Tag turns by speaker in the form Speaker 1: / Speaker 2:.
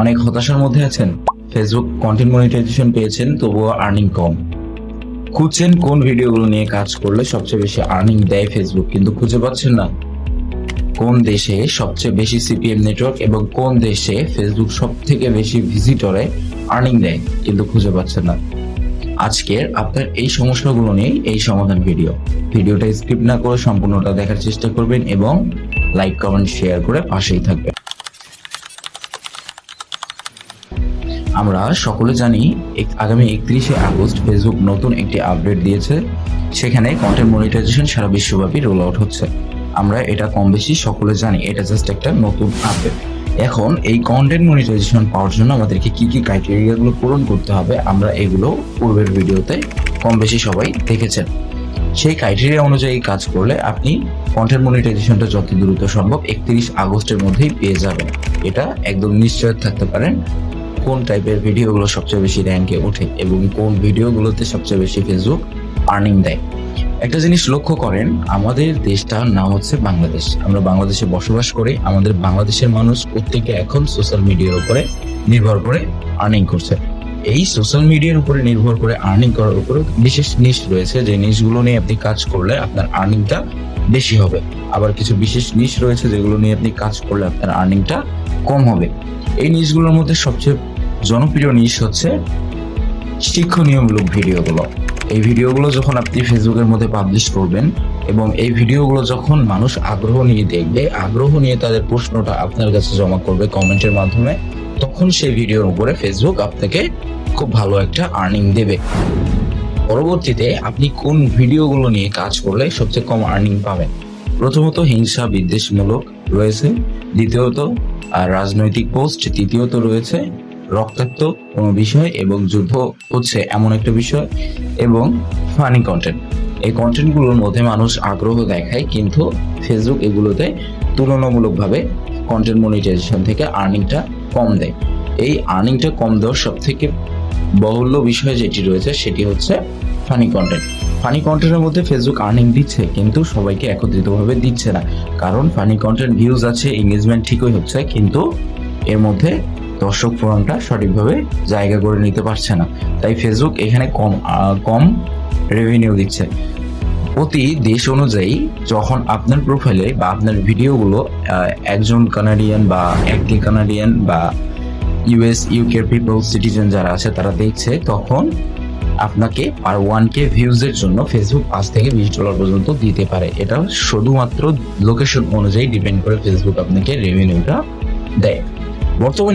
Speaker 1: অনেক হতাশার মধ্যে আছেন? ফেসবুক কন্টেন্ট মনিটাইজেশন পেয়েছেন তবুও আর্নিং কম। খুঁজছেন কোন ভিডিওগুলো নিয়ে কাজ করলে সবচেয়ে বেশি আর্নিং দেয় ফেসবুক, কিন্তু খুঁজে পাচ্ছেন না। কোন দেশে সবচেয়ে বেশি সিপিএম নেটওয়ার্ক এবং কোন দেশে ফেসবুক সব থেকে বেশি ভিজিটরে আর্নিং দেয়, কিন্তু খুঁজে পাচ্ছেন না। আজকের আপনার এই সমস্যাগুলো নিয়ে এই সমাধান ভিডিওটা স্কিপ না করে সম্পূর্ণটা দেখার চেষ্টা করবেন এবং লাইক কমেন্ট শেয়ার করে পাশেই থাকবেন। আমরা সকলে জানি আগামী 31শে আগস্ট ফেসবুক নতুন একটি আপডেট দিয়েছে। সেখানে কন্টেন্ট মনিটাইজেশন সারা বিশ্বব্যাপী রোল আউট হচ্ছে। আমরা এটা কম বেশি সকলে জানি, এটা জাস্ট একটা নতুন আপডেট। এখন এই কন্টেন্ট মনিটাইজেশন পাওয়ার জন্য আমাদেরকে কি কি ক্রাইটেরিয়াগুলো পূরণ করতে হবে, আমরা এগুলো পূর্বের ভিডিওতে কম বেশি সবাই দেখেছেন। সেই ক্রাইটেরিয়া অনুযায়ী কাজ করলে আপনি কন্টেন্ট মনিটাইজেশনটা যত দ্রুত সম্ভব 31 আগস্টের মধ্যেই পেয়ে যাবেন। এটা একদম নিশ্চয় থাকতে পারেন। কোন টাইপের ভিডিওগুলো সবচেয়ে বেশি র্যাঙ্কে ওঠে এবং কোন ভিডিওগুলোতে সবচেয়ে বেশি ফেসবুক আর্নিং দেয়। একটা জিনিস লক্ষ্য করেন, আমাদের দেশটার নাম হচ্ছে বাংলাদেশ। আমরা বাংলাদেশে বসবাস করি। আমাদের বাংলাদেশের মানুষ প্রত্যেকে এখন সোশ্যাল মিডিয়ার উপরে নির্ভর করে আর্নিং করছে। এই সোশ্যাল মিডিয়ার উপরে নির্ভর করে আর্নিং করার উপরে বিশেষ নিশ রয়েছে, যে নিশগুলো নিয়ে আপনি কাজ করলে আপনার আর্নিংটা বেশি হবে। আবার কিছু বিশেষ নিশ রয়েছে যেগুলো নিয়ে আপনি কাজ করলে আপনার আর্নিংটা কম হবে। এই নিশগুলোর মধ্যে সবচেয়ে জনপ্রিয় নিশ হচ্ছে শিক্ষণীয়মূলক ভিডিওগুলো। এই ভিডিওগুলো যখন আপনি ফেসবুকের মধ্যে পাবলিশ করবেন এবং এই ভিডিওগুলো যখন মানুষ আগ্রহ নিয়ে দেখবে, আগ্রহ নিয়ে তাদের প্রশ্নটা আপনার কাছে জমা করবে কমেন্টের মাধ্যমে, তখন সেই ভিডিওর উপরে ফেসবুক আপনাকে খুব ভালো একটা আর্নিং দেবে। পরবর্তীতে আপনি কোন ভিডিওগুলো নিয়ে কাজ করলে সবচেয়ে কম আর্নিং পাবেন? প্রথমত হিংসা বিদ্বেষমূলক রয়েছে, দ্বিতীয়ত রাজনৈতিক পোস্ট, তৃতীয়ত রয়েছে রক্তাক্ত কোনো বিষয় এবং যুদ্ধ হচ্ছে এমন একটা বিষয়, এবং ফানি কন্টেন্ট। এই কন্টেন্টগুলোর মধ্যে মানুষ আগ্রহ দেখায়, কিন্তু ফেসবুক এগুলোতে তুলনামূলকভাবে কন্টেন্ট মনিটাইজেশন থেকে আর্নিংটা কম দেয়। এই আর্নিংটা কম দেওয়ার সব থেকে বহুল্য বিষয় যেটি রয়েছে সেটি হচ্ছে ফানি কন্টেন্ট। ফানি কন্টেন্টের মধ্যে ফেসবুক আর্নিং দিচ্ছে, কিন্তু সবাইকে একত্রিতভাবে দিচ্ছে না। কারণ ফানি কন্টেন্ট ভিউজ আছে, এঙ্গেজমেন্ট ঠিকই হচ্ছে, কিন্তু এর মধ্যে দর্শক ফোরামটা সঠিকভাবে জায়গা করে নিতে পারছে না। তাই ফেসবুক এখানে কম রেভিনিউ দিচ্ছে। প্রতি দেশ অনুযায়ী যখন আপনার প্রোফাইলে বা আপনার ভিডিওগুলো একজন কানাডিয়ান বা একটি কানাডিয়ান বা ইউএস ইউকে পিপল সিটিজেন যারা আছে তারা দেখছে, তখন আপনাকে পার 1K ভিউজের জন্য ফেসবুক $5 থেকে $20 পর্যন্ত দিতে পারে। এটা শুধুমাত্র লোকেশন অনুযায়ী ডিপেন্ড করে ফেসবুক আপনাকে রেভিনিউটা দেয়। বর্তমানে